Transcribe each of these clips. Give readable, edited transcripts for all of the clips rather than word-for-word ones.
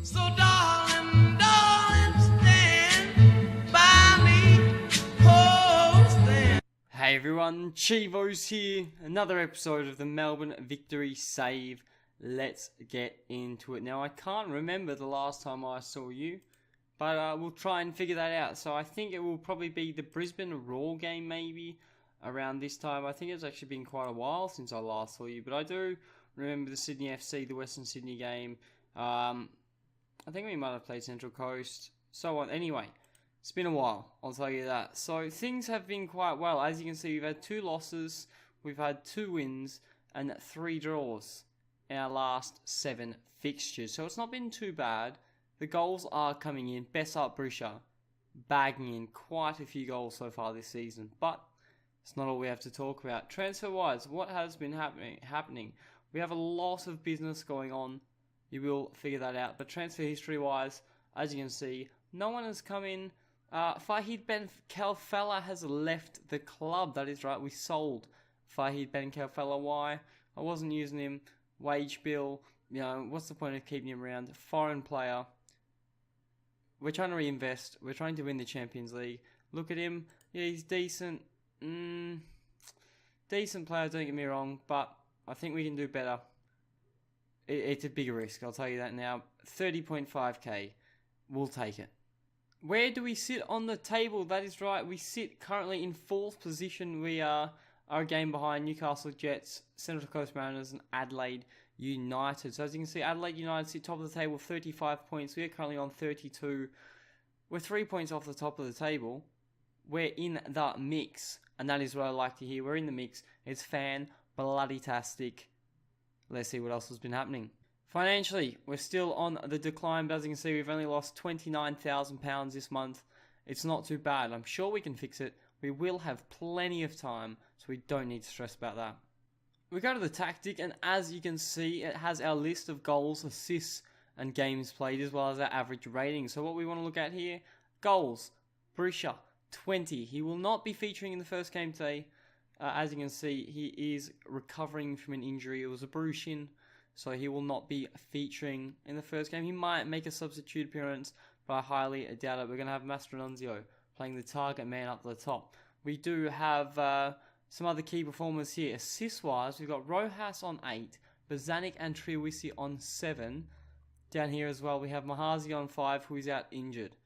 So darling, darling, stand by me, oh stand. Hey everyone, Chivo's here. Another episode of the Melbourne Victory save. Let's get into it. Now I can't remember the last time I saw you, but we'll try and figure that out. So I think it will probably be the Brisbane Roar game maybe around this time. I think it's actually been quite a while since I last saw you, but I do remember the Sydney FC, the Western Sydney game. I think we might have played Central Coast, so on. Anyway, it's been a while, I'll tell you that. So things have been quite well. As you can see, we've had 2 losses, we've had 2 wins, and 3 draws in our last 7 fixtures. So it's not been too bad. The goals are coming in. Bessart Brisha bagging in quite a few goals so far this season. But it's not all we have to talk about. Transfer-wise, what has been happening? We have a lot of business going on. You will figure that out. But transfer history-wise, as you can see, no one has come in. Fahid Ben Khalfallah has left the club. That is right, we sold Fahid Ben Khalfallah. Why? I wasn't using him. Wage bill. You know, what's the point of keeping him around? Foreign player. We're trying to reinvest. We're trying to win the Champions League. Look at him. Yeah, he's decent. Decent player, don't get me wrong. But I think we can do better. It's a bigger risk, I'll tell you that now. 30.5k. We'll take it. Where do we sit on the table? That is right, we sit currently in 4th position. We are a game behind Newcastle Jets, Central Coast Mariners and Adelaide United. So as you can see, Adelaide United sit top of the table, 35 points. We are currently on 32. We're 3 points off the top of the table. We're in the mix. And that is what I like to hear. We're in the mix. It's fan-bloody-tastic. Let's see what else has been happening. Financially, we're still on the decline, but as you can see, we've only lost £29,000 this month. It's not too bad. I'm sure we can fix it. We will have plenty of time, so we don't need to stress about that. We go to the tactic, and as you can see, it has our list of goals, assists, and games played, as well as our average rating. So what we want to look at here, goals, Brisha, 20. He will not be featuring in the first game today. As you can see, he is recovering from an injury. It was a bruised shin, so he will not be featuring in the first game. He might make a substitute appearance, but I highly doubt it. We're going to have Mastronunzio playing the target man up the top. We do have some other key performers here. Assist-wise, we've got Rojas on 8, Bozanic and Triwisi on 7. Down here as well, we have Mahazi on 5, who is out injured.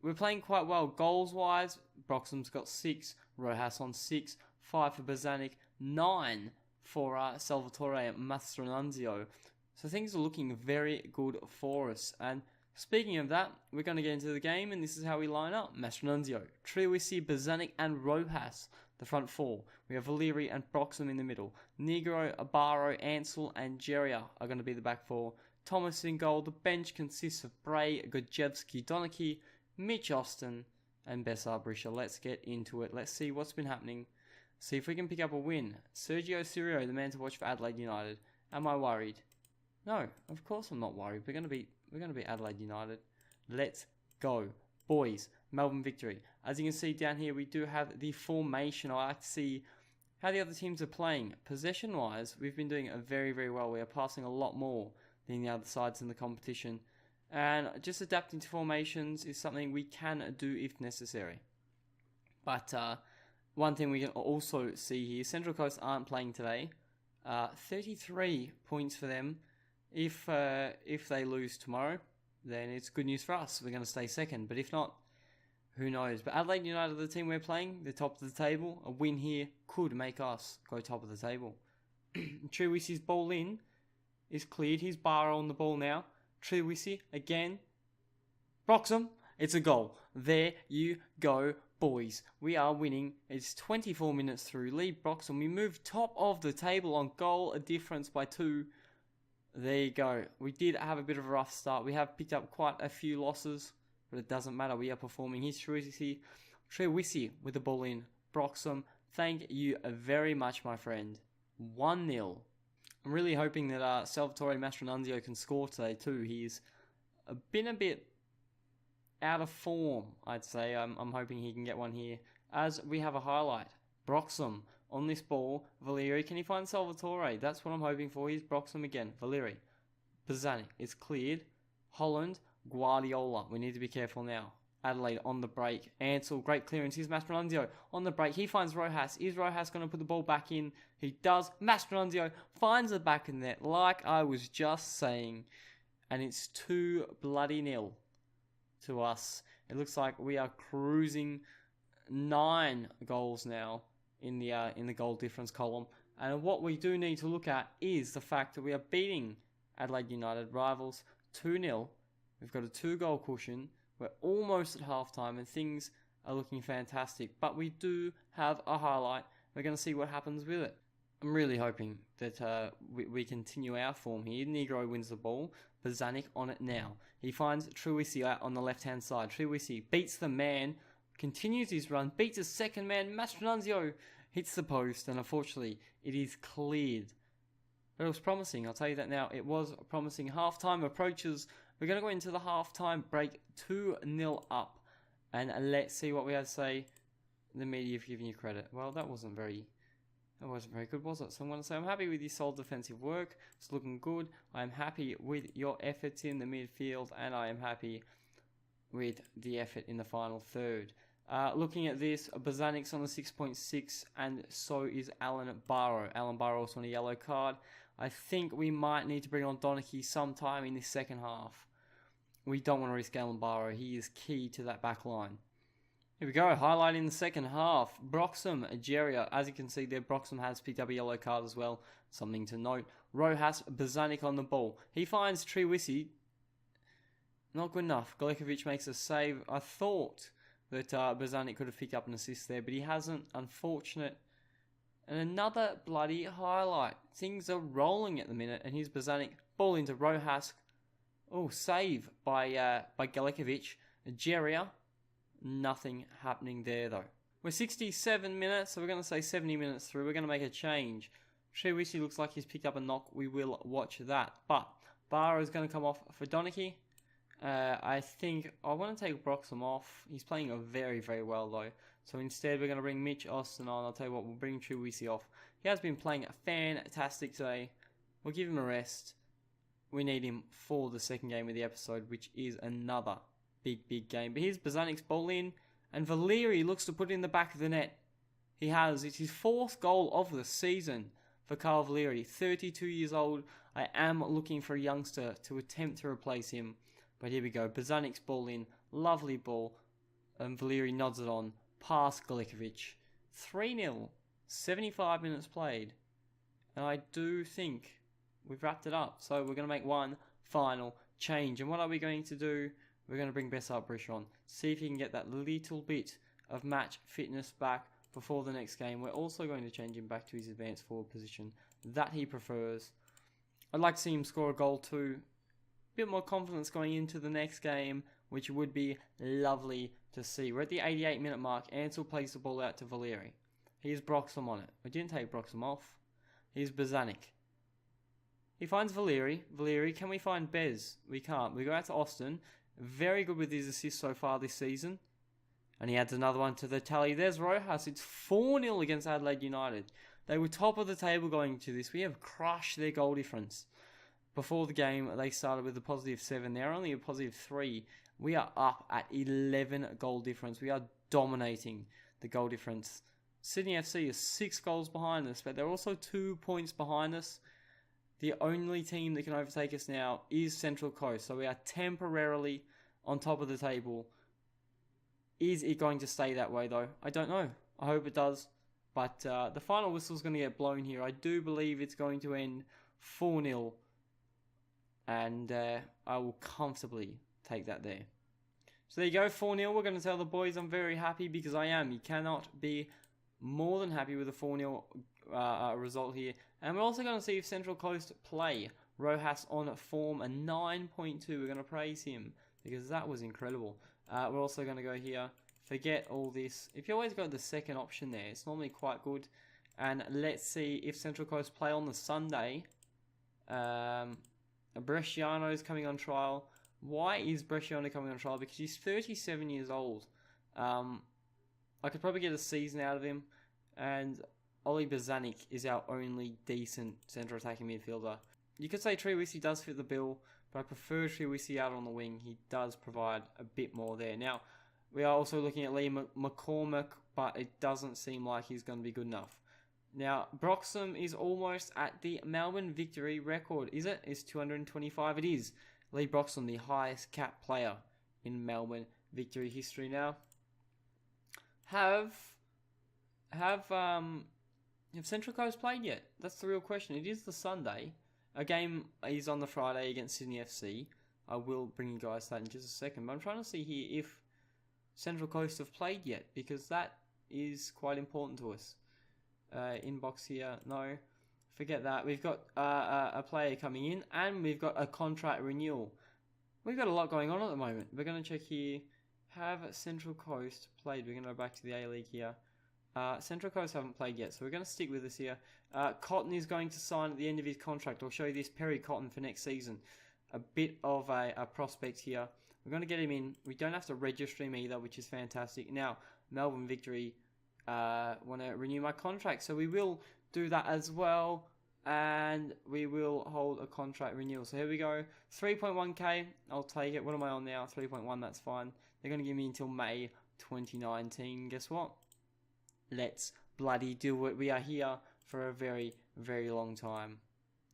We're playing quite well. Goals-wise, Broxham's got 6, Rojas on 6, 5 for Bozanic, 9 for Salvatore Mastronunzio. So things are looking very good for us. And speaking of that, we're going to get into the game, and this is how we line up. Mastronunzio, Triwisi, Bozanic and Rojas, the front 4. We have Valeri and Broxham in the middle. Negro, Abaro, Ansel and Geria are going to be the back 4. Thomas in goal. The bench consists of Bray, Gojewski, Donachie, Mitch Austin and Bessart Brisha. Let's get into it. Let's see what's been happening. See if we can pick up a win. Sergio Cirio, the man to watch for Adelaide United. Am I worried? No, of course I'm not worried. We're gonna be Adelaide United. Let's go, boys. Melbourne Victory. As you can see down here, we do have the formation. I like to see how the other teams are playing. Possession-wise, we've been doing very, very well. We are passing a lot more than the other sides in the competition, and just adapting to formations is something we can do if necessary. But one thing we can also see here, Central Coast aren't playing today. 33 points for them. If they lose tomorrow, then it's good news for us. We're going to stay second. But if not, who knows? But Adelaide United, the team we're playing, they're top of the table. A win here could make us go top of the table. Triwisi's ball in is cleared. He's Barrow on the ball now. Triwisi again. Broxham. It's a goal. There you go, boys. We are winning. It's 24 minutes through. Lead Broxham. We move top of the table on goal, a difference by 2. There you go. We did have a bit of a rough start. We have picked up quite a few losses, but it doesn't matter. We are performing. Here's Triwisi with the ball in. Broxham, thank you very much, my friend. 1-0. I'm really hoping that Salvatore Mastronunzio can score today too. He's been a bit out of form, I'd say. I'm hoping he can get one here. As we have a highlight, Broxham on this ball. Valeri, can he find Salvatore? That's what I'm hoping for. Here's Broxham again. Valeri. Bozanic is cleared. Holland, Guardiola. We need to be careful now. Adelaide on the break. Ansell, great clearance. Here's Mastroianzio on the break. He finds Rojas. Is Rojas going to put the ball back in? He does. Mastroianzio finds the back of the net, like I was just saying. And it's 2-0 to us. It looks like we are cruising 9 goals now in the goal difference column. And what we do need to look at is the fact that we are beating Adelaide United rivals 2-0. We've got a 2-goal cushion. We're almost at halftime and things are looking fantastic. But we do have a highlight. We're going to see what happens with it. I'm really hoping that we continue our form here. Negro wins the ball. Bozanic on it now. He finds Truisi out on the left-hand side. Truisi beats the man, continues his run, beats his second man. Mastroianzio hits the post, and unfortunately, it is cleared. But it was promising, I'll tell you that now. It was promising. Half-time approaches. We're going to go into the half-time break 2-0 up. And let's see what we have to say. The media have given you credit. Well, that wasn't very good, was it? So I'm going to say I'm happy with your solid defensive work. It's looking good. I'm happy with your efforts in the midfield, and I am happy with the effort in the final third. Looking at this, Bozanic's on the 6.6, and so is Alan Barrow. Alan Barrow also on a yellow card. I think we might need to bring on Donachie sometime in the second half. We don't want to risk Alan Barrow. He is key to that back line. Here we go, highlighting the second half. Broxham, Geria. As you can see there, Broxham has picked up a yellow card as well. Something to note. Rojas, Bozanic on the ball. He finds Truisi. Not good enough. Galekovic makes a save. I thought that Bozanic could have picked up an assist there, but he hasn't. Unfortunate. And another bloody highlight. Things are rolling at the minute, and here's Bozanic. Ball into Rojas. Oh, save by Galekovic. Geria. Nothing happening there though. We're 67 minutes, so we're going to say 70 minutes through. We're going to make a change. Truisi looks like he's picked up a knock. We will watch that. But Barrow is going to come off for Donachie. I think I want to take Broxham off. He's playing very, very well though. So instead we're going to bring Mitch Austin on. I'll tell you what, we'll bring Truisi off. He has been playing fantastic today. We'll give him a rest. We need him for the second game of the episode, which is another big game. But here's Bozanic's ball in, and Valeri looks to put it in the back of the net. He has. It's his 4th goal of the season for Carl Valeri. 32 years old. I am looking for a youngster to attempt to replace him. But here we go. Bozanic's ball in. Lovely ball. And Valeri nods it on. Past Galekovic. 3-0. 75 minutes played. And I do think we've wrapped it up. So we're going to make one final change. And what are we going to do? We're going to bring Bessart Brish on. See if he can get that little bit of match fitness back before the next game. We're also going to change him back to his advanced forward position that he prefers. I'd like to see him score a goal too. A bit more confidence going into the next game, which would be lovely to see. We're at the 88-minute mark. Ansell plays the ball out to Valeri. Here's Broxham on it. We didn't take Broxham off. Here's Bozanic. He finds Valeri. Valeri, can we find Bez? We can't. We go out to Austin. Very good with his assists so far this season. And he adds another one to the tally. There's Rojas. It's 4-0 against Adelaide United. They were top of the table going into this. We have crushed their goal difference. Before the game, they started with a +7. They're only a +3. We are up at 11 goal difference. We are dominating the goal difference. Sydney FC is 6 goals behind us, but they're also 2 points behind us. The only team that can overtake us now is Central Coast. So we are temporarily on top of the table. Is it going to stay that way though? I don't know. I hope it does. But the final whistle is going to get blown here. I do believe it's going to end 4-0. And I will comfortably take that there. So there you go, 4-0. We're going to tell the boys I'm very happy because I am. You cannot be more than happy with a 4-0 result here. And we're also going to see if Central Coast play. Rojas on form, a 9.2. We're going to praise him because that was incredible. We're also going to go here. Forget all this. If you always go to the second option there, it's normally quite good. And let's see if Central Coast play on the Sunday. Bresciano is coming on trial. Why is Bresciano coming on trial? Because he's 37 years old. I could probably get a season out of him. And Oli Bozanic is our only decent centre attacking midfielder. You could say Truisi does fit the bill, but I prefer Shiwisi out on the wing. He does provide a bit more there. Now, we are also looking at Lee McCormack, but it doesn't seem like he's going to be good enough. Now, Broxham is almost at the Melbourne Victory record, is it? It's 225. It is. Lee Broxham, the highest cap player in Melbourne Victory history now. Have Central Coast played yet? That's the real question. It is the Sunday. A game is on the Friday against Sydney FC. I will bring you guys that in just a second. But I'm trying to see here if Central Coast have played yet, because that is quite important to us. Inbox here, no. Forget that. We've got a player coming in, and we've got a contract renewal. We've got a lot going on at the moment. We're going to check here. Have Central Coast played? We're going to go back to the A-League here. Central Coast haven't played yet, so we're going to stick with this here. Cotton is going to sign at the end of his contract. I'll show you this, Perry Cotton, for next season. A bit of a prospect here. We're going to get him in. We don't have to register him either, which is fantastic. Now, Melbourne Victory want to renew my contract, so we will do that as well, and we will hold a contract renewal. So here we go, 3.1k, I'll take it. What am I on now? 3.1, that's fine. They're going to give me until May 2019. Guess what? Let's bloody do it. We are here for a very, very long time.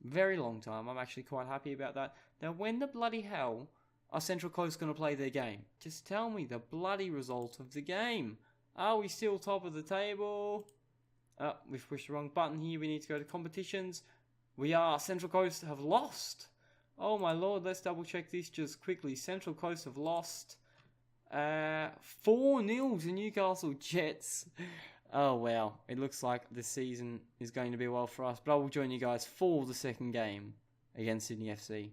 Very long time. I'm actually quite happy about that. Now, when the bloody hell are Central Coast going to play their game? Just tell me the bloody result of the game. Are we still top of the table? We've pushed the wrong button here. We need to go to competitions. We are. Central Coast have lost. Oh my lord, let's double check this just quickly. Central Coast have lost 4-0 to Newcastle Jets. Oh wow, it looks like the season is going to be well for us, but I will join you guys for the second game against Sydney FC.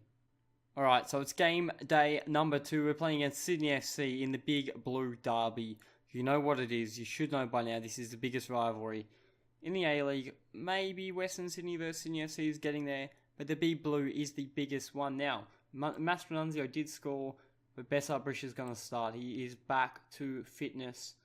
Alright, so it's game day number 2. We're playing against Sydney FC in the Big Blue Derby. You know what it is. You should know by now. This is the biggest rivalry in the A-League. Maybe Western Sydney versus Sydney FC is getting there, but the Big Blue is the biggest one now. Mastronanzio did score, but Bessart Brisha is going to start. He is back to fitness.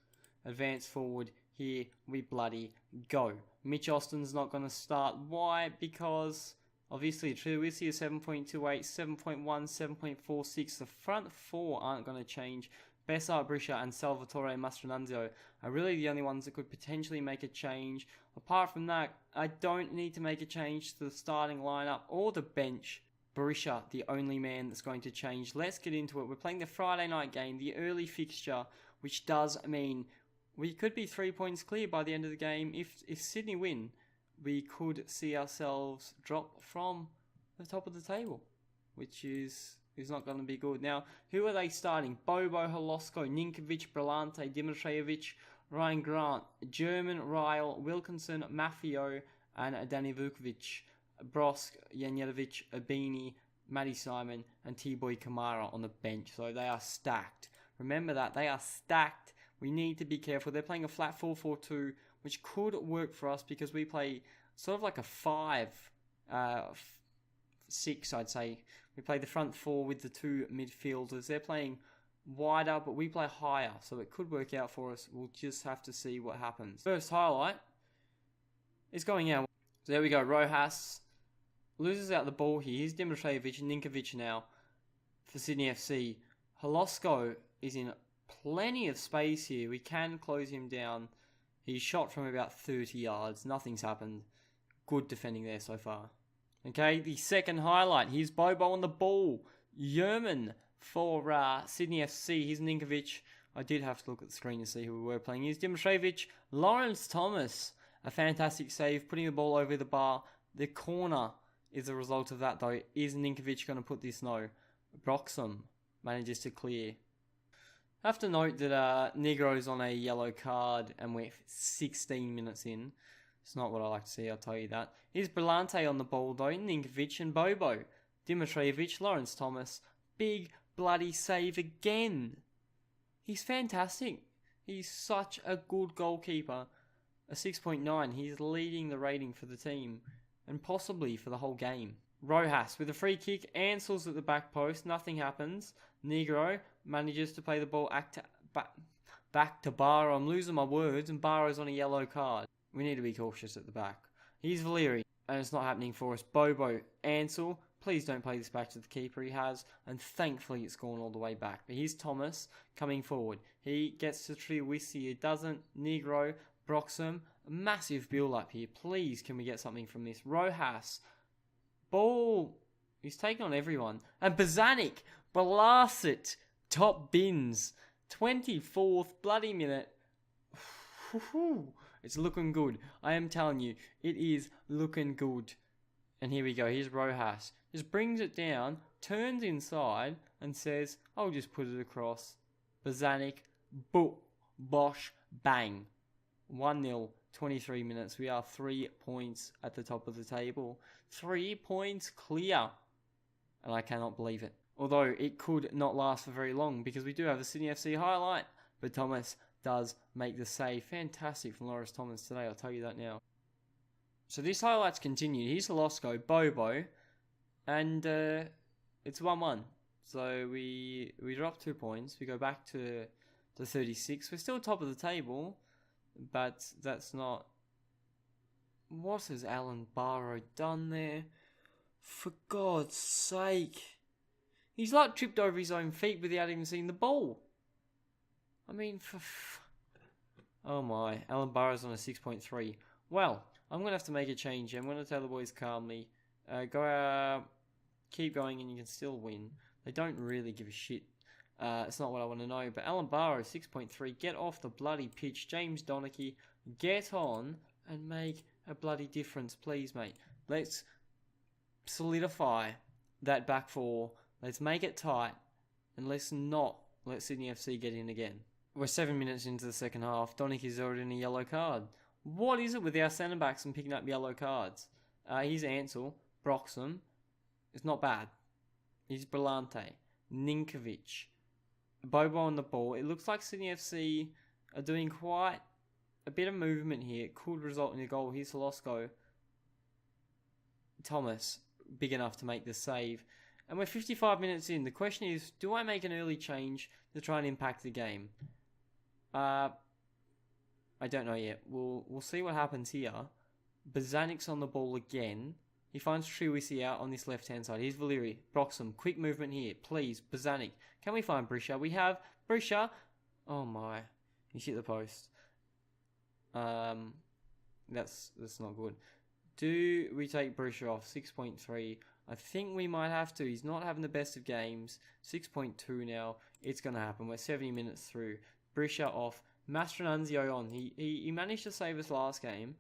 Advance forward. Here we bloody go. Mitch Austin's not going to start. Why? Because obviously Triwisi is 7.28, 7.1, 7.46. The front four aren't going to change. Bessart Brisha and Salvatore Mastronanzio are really the only ones that could potentially make a change. Apart from that, I don't need to make a change to the starting lineup or the bench. Brisha, the only man that's going to change. Let's get into it. We're playing the Friday night game, the early fixture, which does mean we could be 3 points clear by the end of the game. If Sydney win, we could see ourselves drop from the top of the table, which is not going to be good. Now, who are they starting? Bobo, Holosko, Ninkovic, Brillante, Dimitrijevic, Ryan Grant, German, Ryle, Wilkinson, Maffio, and Danny Vukovic, Brosk, Janjetovic, Abini, Matty Simon, and T-Boy Kamara on the bench. So they are stacked. Remember that. They are stacked. We need to be careful. They're playing a flat 4-4-2, which could work for us because we play sort of like a 5-6, I'd say. We play the front four with the two midfielders. They're playing wider, but we play higher, so it could work out for us. We'll just have to see what happens. First highlight is going out. So there we go. Rojas loses out the ball here. Here's Dimitrijevic and Ninkovic now for Sydney FC. Holosko is in plenty of space here. We can close him down. He's shot from about 30 yards. Nothing's happened. Good defending there so far. Okay, the second highlight. Here's Bobo on the ball. Yerman for Sydney FC. Here's Ninkovic. I did have to look at the screen to see who we were playing. Here's Dimitrijevic. Lawrence Thomas. A fantastic save, putting the ball over the bar. The corner is a result of that, though. Is Ninkovic going to put this? No. Broxham manages to clear. I have to note that Negro's on a yellow card and we're 16 minutes in. It's not what I like to see, I'll tell you that. Here's Brillante on the ball, though. Ninkovic and Bobo. Dimitrijevic, Lawrence Thomas. Big bloody save again. He's fantastic. He's such a good goalkeeper. A 6.9. He's leading the rating for the team and possibly for the whole game. Rojas with a free kick. Ansels at the back post. Nothing happens. Negro manages to play the ball back to Barrow. I'm losing my words, and Barrow's on a yellow card. We need to be cautious at the back. Here's Valeri, and it's not happening for us. Bobo, Ansel Please don't play this back to the keeper he has. And thankfully it's gone all the way back. But here's Thomas coming forward. He gets to Triwisi. It doesn't. Negro, Broxham. Massive build-up here. Please, can we get something from this? Rojas. Ball. He's taking on everyone. And Bazanic blasts it. Top bins. 24th bloody minute. It's looking good. I am telling you, it is looking good. And here we go. Here's Rojas. Just brings it down, turns inside, and says, I'll just put it across. Bazanic, bosh, bang. 1-0, 23 minutes. We are 3 points at the top of the table. 3 points clear. And I cannot believe it. Although it could not last for very long because we do have a Sydney FC highlight. But Thomas does make the save. Fantastic from Loris Thomas today, I'll tell you that now. So this highlight's continued. Here's Holosco, Bobo, and it's 1-1. So we drop 2 points. We go back to 36. We're still top of the table, but that's not... What has Alan Barrow done there? For God's sake. He's like tripped over his own feet without even seeing the ball. I mean, oh my. Alan Barrow's on a 6.3. Well, I'm going to have to make a change here. I'm going to tell the boys calmly. Keep going and you can still win. They don't really give a shit. It's not what I want to know. But Alan Barrow, 6.3. Get off the bloody pitch. James Donachie, get on and make a bloody difference, please, mate. Let's solidify that back four. Let's make it tight. And let's not let Sydney FC get in again. We're 7 minutes into the second half. Donachie's already in a yellow card. What is it with our centre-backs and picking up yellow cards? Here's Ansel. Broxham. It's not bad. Here's Brillante. Ninkovic. Bobo on the ball. It looks like Sydney FC are doing quite a bit of movement here. It could result in a goal. Here's Holosco. Thomas. Big enough to make the save. And we're 55 minutes in. The question is, do I make an early change to try and impact the game? I don't know yet. We'll see what happens here. Bazanic's on the ball again. He finds Triwisi out on this left-hand side. Here's Valeri. Broxham. Quick movement here. Please. Bazanic. Can we find Brisha? We have Brisha. Oh my. He hit the post. That's not good. Do we take Brisha off? 6.3. I think we might have to. He's not having the best of games. 6.2 now. It's going to happen. We're 70 minutes through. Brisha off. Mastronanzio on. He managed to save us last game.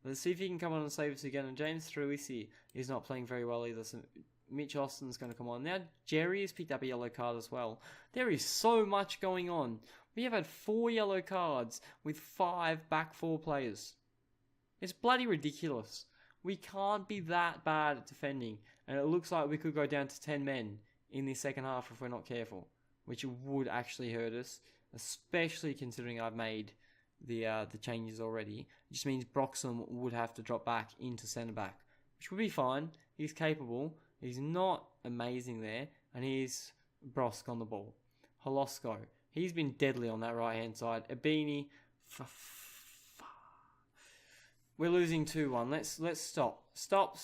Let's see if he can come on and save us again. And James Truisi is not playing very well either. So Mitch Austin's going to come on. Now Jerry has picked up a yellow card as well. There is so much going on. We have had 4 yellow cards with 5 back 4 players. It's bloody ridiculous. We can't be that bad at defending. And it looks like we could go down to 10 men in the second half if we're not careful. Which would actually hurt us. Especially considering I've made the changes already. It just means Broxham would have to drop back into centre-back. Which would be fine. He's capable. He's not amazing there. And here's Brosk on the ball. Holosco. He's been deadly on that right-hand side. Abini. We're losing 2-1. Let's stop. Stop.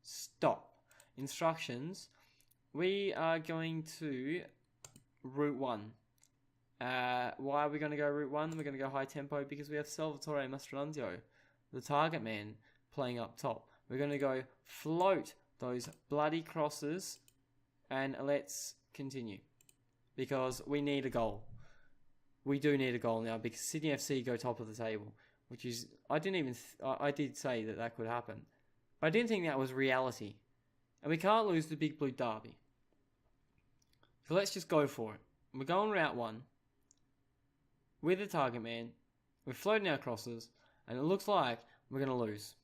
Stop. Instructions. We are going to route 1. Why are we going to go route 1? We're going to go high tempo because we have Salvatore Mastronanzio, the target man, playing up top. We're going to go float those bloody crosses and let's continue because we need a goal. We do need a goal now because Sydney FC go top of the table, which is, I did say that could happen, but I didn't think that was reality. And we can't lose the Big Blue Derby. So let's just go for it. We're going route 1. We're the target man. We're floating our crosses. And it looks like we're going to lose.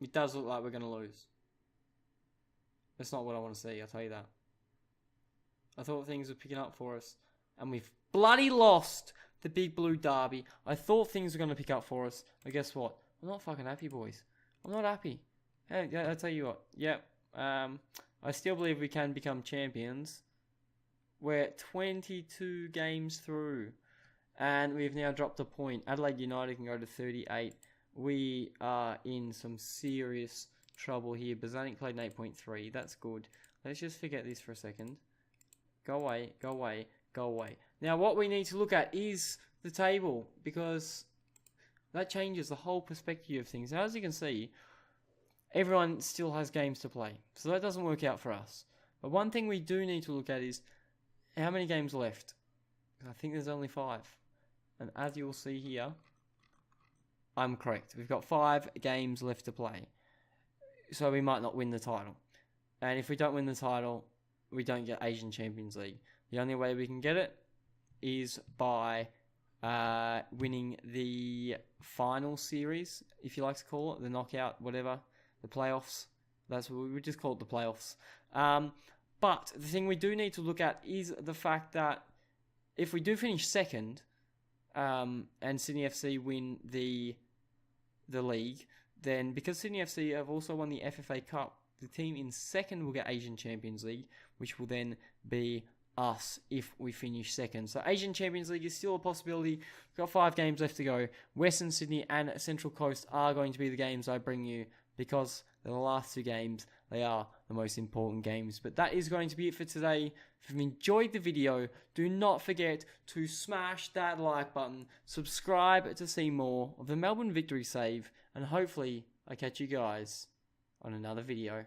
It does look like we're going to lose. That's not what I want to see, I'll tell you that. I thought things were picking up for us. And we've bloody lost the Big Blue Derby. I thought things were going to pick up for us. But guess what? I'm not fucking happy, boys. I'm not happy. Hey, I'll tell you what. Yep. I still believe we can become champions. We're 22 games through. And we've now dropped a point. Adelaide United can go to 38. We are in some serious trouble here. Bazanic played an 8.3. That's good. Let's just forget this for a second. Go away, go away, go away. Now, what we need to look at is the table, because that changes the whole perspective of things. Now, as you can see, everyone still has games to play, so that doesn't work out for us. But one thing we do need to look at is how many games left. I think there's only 5. And as you will see here, I'm correct. We've got 5 games left to play. So we might not win the title. And if we don't win the title, we don't get Asian Champions League. The only way we can get it is by winning the final series, if you like to call it, the knockout, whatever, the playoffs. That's what we would just call it, the playoffs. But the thing we do need to look at is the fact that if we do finish second, and Sydney FC win the league, then because Sydney FC have also won the FFA Cup, the team in second will get Asian Champions League, which will then be us if we finish second. So Asian Champions League is still a possibility. We've got 5 games left to go. Western Sydney and Central Coast are going to be the games I bring you, because they're the last 2 games. They are the most important games. But that is going to be it for today. If you've enjoyed the video, do not forget to smash that like button, subscribe to see more of the Melbourne Victory save, and hopefully I catch you guys on another video.